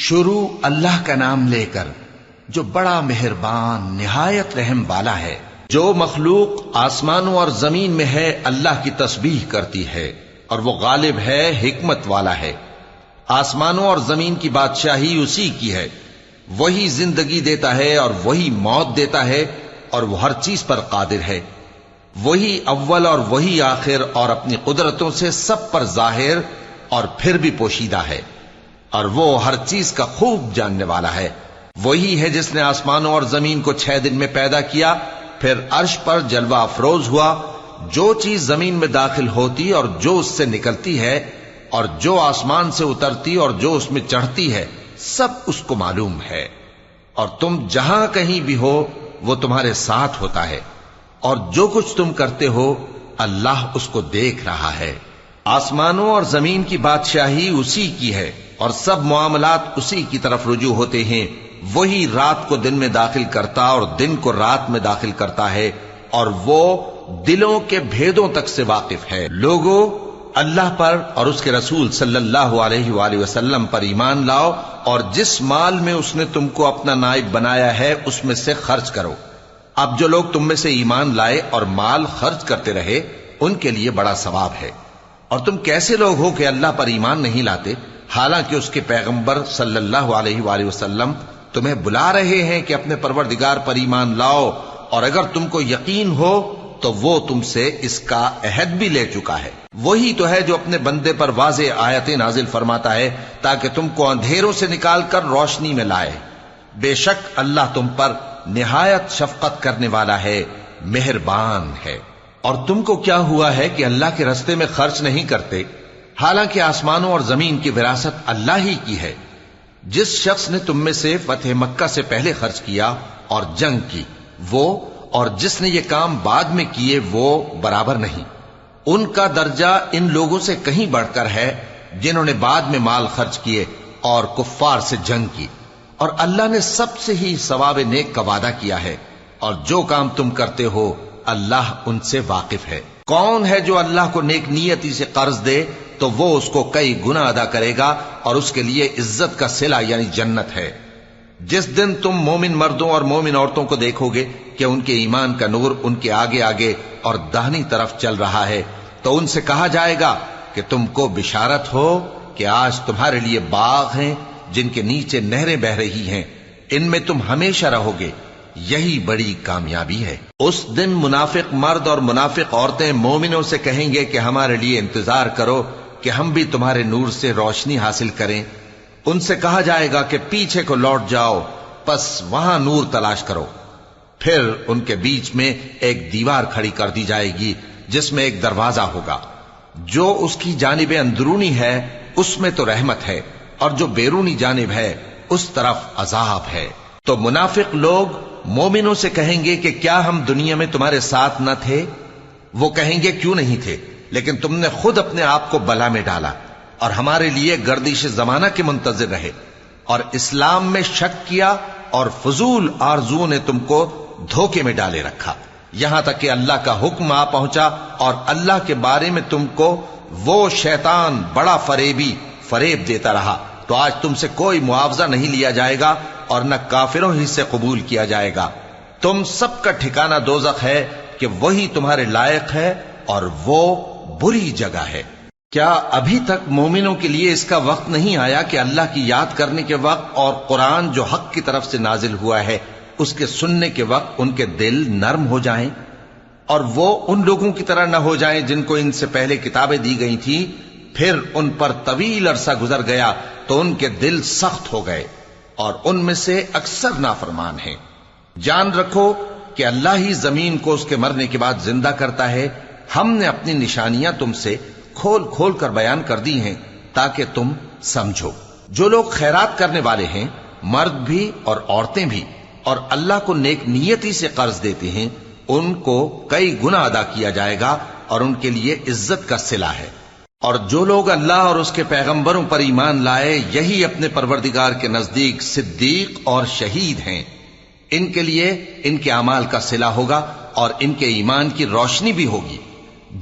شروع اللہ کا نام لے کر جو بڑا مہربان نہایت رحم والا ہے۔ جو مخلوق آسمانوں اور زمین میں ہے اللہ کی تسبیح کرتی ہے، اور وہ غالب ہے، حکمت والا ہے۔ آسمانوں اور زمین کی بادشاہی اسی کی ہے، وہی زندگی دیتا ہے اور وہی موت دیتا ہے، اور وہ ہر چیز پر قادر ہے۔ وہی اول اور وہی آخر، اور اپنی قدرتوں سے سب پر ظاہر اور پھر بھی پوشیدہ ہے، اور وہ ہر چیز کا خوب جاننے والا ہے۔ وہی ہے جس نے آسمانوں اور زمین کو 6 دن میں پیدا کیا، پھر عرش پر جلوہ افروز ہوا۔ جو چیز زمین میں داخل ہوتی اور جو اس سے نکلتی ہے، اور جو آسمان سے اترتی اور جو اس میں چڑھتی ہے، سب اس کو معلوم ہے۔ اور تم جہاں کہیں بھی ہو وہ تمہارے ساتھ ہوتا ہے، اور جو کچھ تم کرتے ہو اللہ اس کو دیکھ رہا ہے۔ آسمانوں اور زمین کی بادشاہی اسی کی ہے، اور سب معاملات اسی کی طرف رجوع ہوتے ہیں۔ وہی رات کو دن میں داخل کرتا اور دن کو رات میں داخل کرتا ہے، اور وہ دلوں کے بھیدوں تک سے واقف ہے۔ لوگوں، اللہ پر اور اس کے رسول صلی اللہ علیہ وآلہ وسلم پر ایمان لاؤ، اور جس مال میں اس نے تم کو اپنا نائب بنایا ہے اس میں سے خرچ کرو۔ اب جو لوگ تم میں سے ایمان لائے اور مال خرچ کرتے رہے ان کے لیے بڑا ثواب ہے۔ اور تم کیسے لوگ ہو کہ اللہ پر ایمان نہیں لاتے، حالانکہ اس کے پیغمبر صلی اللہ علیہ وآلہ وسلم تمہیں بلا رہے ہیں کہ اپنے پروردگار پر ایمان لاؤ، اور اگر تم کو یقین ہو تو وہ تم سے اس کا عہد بھی لے چکا ہے۔ وہی تو ہے جو اپنے بندے پر واضح آیتیں نازل فرماتا ہے تاکہ تم کو اندھیروں سے نکال کر روشنی میں لائے۔ بے شک اللہ تم پر نہایت شفقت کرنے والا ہے، مہربان ہے۔ اور تم کو کیا ہوا ہے کہ اللہ کے رستے میں خرچ نہیں کرتے، حالانکہ آسمانوں اور زمین کی وراثت اللہ ہی کی ہے؟ جس شخص نے تم میں سے فتح مکہ سے پہلے خرچ کیا اور جنگ کی، وہ اور جس نے یہ کام بعد میں کیے وہ برابر نہیں۔ ان کا درجہ ان لوگوں سے کہیں بڑھ کر ہے جنہوں نے بعد میں مال خرچ کیے اور کفار سے جنگ کی، اور اللہ نے سب سے ہی ثواب نیک کا وعدہ کیا ہے، اور جو کام تم کرتے ہو اللہ ان سے واقف ہے۔ کون ہے جو اللہ کو نیک نیتی سے قرض دے تو وہ اس کو کئی گنا ادا کرے گا، اور اس کے لیے عزت کا صلہ یعنی جنت ہے۔ جس دن تم مومن مردوں اور مومن عورتوں کو دیکھو گے کہ ان کے ایمان کا نور ان کے آگے آگے اور داہنی طرف چل رہا ہے، تو ان سے کہا جائے گا کہ تم کو بشارت ہو کہ آج تمہارے لیے باغ ہیں جن کے نیچے نہریں بہ رہی ہیں، ان میں تم ہمیشہ رہو گے، یہی بڑی کامیابی ہے۔ اس دن منافق مرد اور منافق عورتیں مومنوں سے کہیں گے کہ ہمارے لیے انتظار کرو کہ ہم بھی تمہارے نور سے روشنی حاصل کریں۔ ان سے کہا جائے گا کہ پیچھے کو لوٹ جاؤ، پس وہاں نور تلاش کرو۔ پھر ان کے بیچ میں ایک دیوار کھڑی کر دی جائے گی جس میں ایک دروازہ ہوگا، جو اس کی جانب اندرونی ہے اس میں تو رحمت ہے، اور جو بیرونی جانب ہے اس طرف عذاب ہے۔ تو منافق لوگ مومنوں سے کہیں گے کہ کیا ہم دنیا میں تمہارے ساتھ نہ تھے؟ وہ کہیں گے کیوں نہیں تھے، لیکن تم نے خود اپنے آپ کو بلا میں ڈالا اور ہمارے لیے گردش زمانہ کے منتظر رہے، اور اسلام میں شک کیا، اور فضول آرزوؤں نے تم کو دھوکے میں ڈالے رکھا، یہاں تک کہ اللہ کا حکم آ پہنچا، اور اللہ کے بارے میں تم کو وہ شیطان بڑا فریبی فریب دیتا رہا۔ تو آج تم سے کوئی معاوضہ نہیں لیا جائے گا، اور نہ کافروں ہی سے قبول کیا جائے گا۔ تم سب کا ٹھکانہ دوزخ ہے کہ وہی تمہارے لائق ہے، اور وہ بری جگہ ہے۔ کیا ابھی تک مومنوں کے لیے اس کا وقت نہیں آیا کہ اللہ کی یاد کرنے کے وقت اور قرآن جو حق کی طرف سے نازل ہوا ہے اس کے سننے کے وقت ان کے دل نرم ہو جائیں، اور وہ ان لوگوں کی طرح نہ ہو جائیں جن کو ان سے پہلے کتابیں دی گئی تھیں، پھر ان پر طویل عرصہ گزر گیا تو ان کے دل سخت ہو گئے، اور ان میں سے اکثر نافرمان ہیں۔ جان رکھو کہ اللہ ہی زمین کو اس کے مرنے کے بعد زندہ کرتا ہے۔ ہم نے اپنی نشانیاں تم سے کھول کھول کر بیان کر دی ہیں تاکہ تم سمجھو۔ جو لوگ خیرات کرنے والے ہیں، مرد بھی اور عورتیں بھی، اور اللہ کو نیک نیتی سے قرض دیتے ہیں، ان کو کئی گنا ادا کیا جائے گا، اور ان کے لیے عزت کا صلہ ہے۔ اور جو لوگ اللہ اور اس کے پیغمبروں پر ایمان لائے، یہی اپنے پروردگار کے نزدیک صدیق اور شہید ہیں۔ ان کے لیے ان کے اعمال کا صلہ ہوگا، اور ان کے ایمان کی روشنی بھی ہوگی۔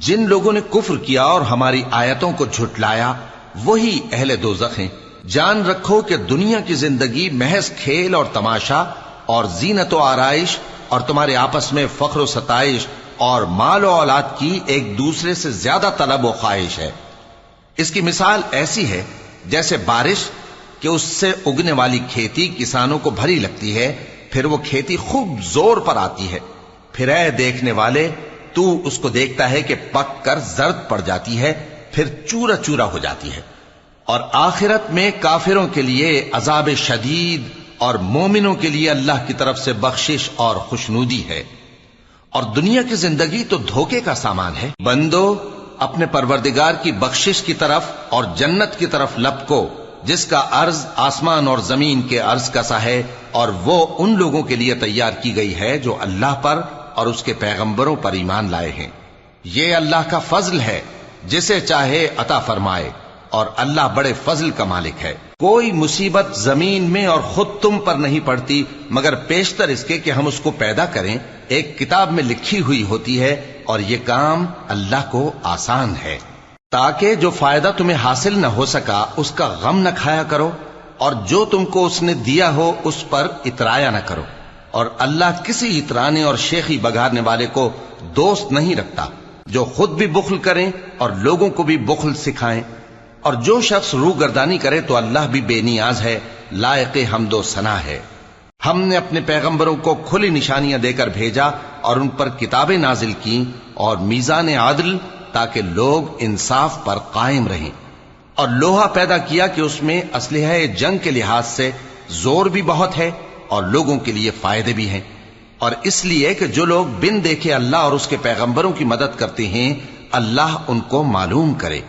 جن لوگوں نے کفر کیا اور ہماری آیتوں کو جھٹلایا وہی اہل دوزخ ہیں، جان رکھو کہ دنیا کی زندگی محض کھیل اور تماشا اور زینت و آرائش اور تمہارے آپس میں فخر و ستائش اور مال و اولاد کی ایک دوسرے سے زیادہ طلب و خواہش ہے۔ اس کی مثال ایسی ہے جیسے بارش کہ اس سے اگنے والی کھیتی کسانوں کو بھری لگتی ہے، پھر وہ کھیتی خوب زور پر آتی ہے، پھر اے دیکھنے والے تو اس کو دیکھتا ہے کہ پک کر زرد پڑ جاتی ہے، پھر چورا چورا ہو جاتی ہے۔ اور آخرت میں کافروں کے لیے عذاب شدید اور مومنوں کے لیے اللہ کی طرف سے بخشش اور خوشنودی ہے۔ اور دنیا کی زندگی تو دھوکے کا سامان ہے۔ بندو اپنے پروردگار کی بخشش کی طرف اور جنت کی طرف لپکو جس کا عرض آسمان اور زمین کے عرض کا سا ہے، اور وہ ان لوگوں کے لیے تیار کی گئی ہے جو اللہ پر اور اس کے پیغمبروں پر ایمان لائے ہیں۔ یہ اللہ کا فضل ہے، جسے چاہے عطا فرمائے، اور اللہ بڑے فضل کا مالک ہے۔ کوئی مصیبت زمین میں اور خود تم پر نہیں پڑتی مگر پیشتر اس کے کہ ہم اس کو پیدا کریں ایک کتاب میں لکھی ہوئی ہوتی ہے، اور یہ کام اللہ کو آسان ہے۔ تاکہ جو فائدہ تمہیں حاصل نہ ہو سکا اس کا غم نہ کھایا کرو، اور جو تم کو اس نے دیا ہو اس پر اترایا نہ کرو۔ اور اللہ کسی اترانے اور شیخی بگارنے والے کو دوست نہیں رکھتا، جو خود بھی بخل کریں اور لوگوں کو بھی بخل سکھائیں۔ اور جو شخص روح گردانی کرے تو اللہ بھی بے نیاز ہے، لائق حمد و ثنا ہے۔ ہم نے اپنے پیغمبروں کو کھلی نشانیاں دے کر بھیجا اور ان پر کتابیں نازل کی اور میزان عدل، تاکہ لوگ انصاف پر قائم رہیں، اور لوہا پیدا کیا کہ اس میں اسلحہ جنگ کے لحاظ سے زور بھی بہت ہے اور لوگوں کے لیے فائدے بھی ہیں، اور اس لیے کہ جو لوگ بن دیکھے اللہ اور اس کے پیغمبروں کی مدد کرتے ہیں اللہ ان کو معلوم کرے۔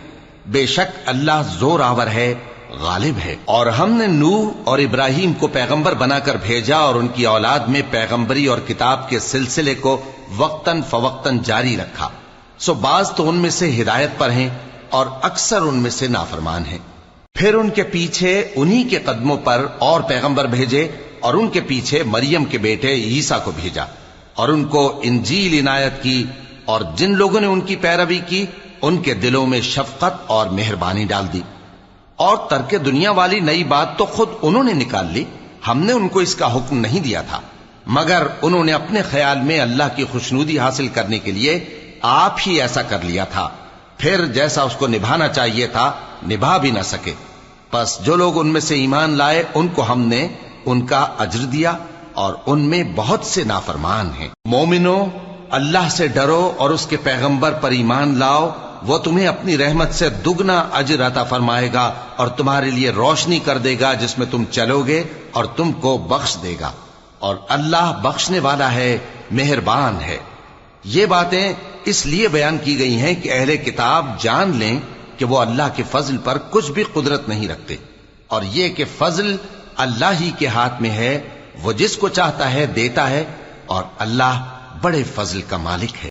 بے شک اللہ زور آور ہے، غالب ہے۔ اور ہم نے نوح اور ابراہیم کو پیغمبر بنا کر بھیجا اور ان کی اولاد میں پیغمبری اور کتاب کے سلسلے کو وقتاً فوقتاً جاری رکھا، سو بعض تو ان میں سے ہدایت پر ہیں اور اکثر ان میں سے نافرمان ہیں۔ پھر ان کے پیچھے انہی کے قدموں پر اور پیغمبر بھیجے، اور ان کے پیچھے مریم کے بیٹے عیسیٰ کو بھیجا، اور ان کو انجیل عنایت کی، اور جن لوگوں نے ان کی پیروی کی ان کے دلوں میں شفقت اور مہربانی ڈال دی۔ اور ترک دنیا والی نئی بات تو خود انہوں نے نکال لی، ہم نے ان کو اس کا حکم نہیں دیا تھا، مگر انہوں نے اپنے خیال میں اللہ کی خوشنودی حاصل کرنے کے لیے آپ ہی ایسا کر لیا تھا، پھر جیسا اس کو نبھانا چاہیے تھا نبھا بھی نہ سکے۔ پس جو لوگ ان میں سے ایمان لائے ان کو ہم نے ان کا اجر دیا، اور ان میں بہت سے نافرمان ہیں۔ مومنو اللہ سے ڈرو اور اس کے پیغمبر پر ایمان لاؤ، وہ تمہیں اپنی رحمت سے دگنا اجر عطا فرمائے گا اور تمہارے لیے روشنی کر دے گا جس میں تم چلو گے اور تم کو بخش دے گا، اور اللہ بخشنے والا ہے، مہربان ہے۔ یہ باتیں اس لیے بیان کی گئی ہیں کہ اہل کتاب جان لیں کہ وہ اللہ کے فضل پر کچھ بھی قدرت نہیں رکھتے، اور یہ کہ فضل اللہ ہی کے ہاتھ میں ہے، وہ جس کو چاہتا ہے دیتا ہے، اور اللہ بڑے فضل کا مالک ہے۔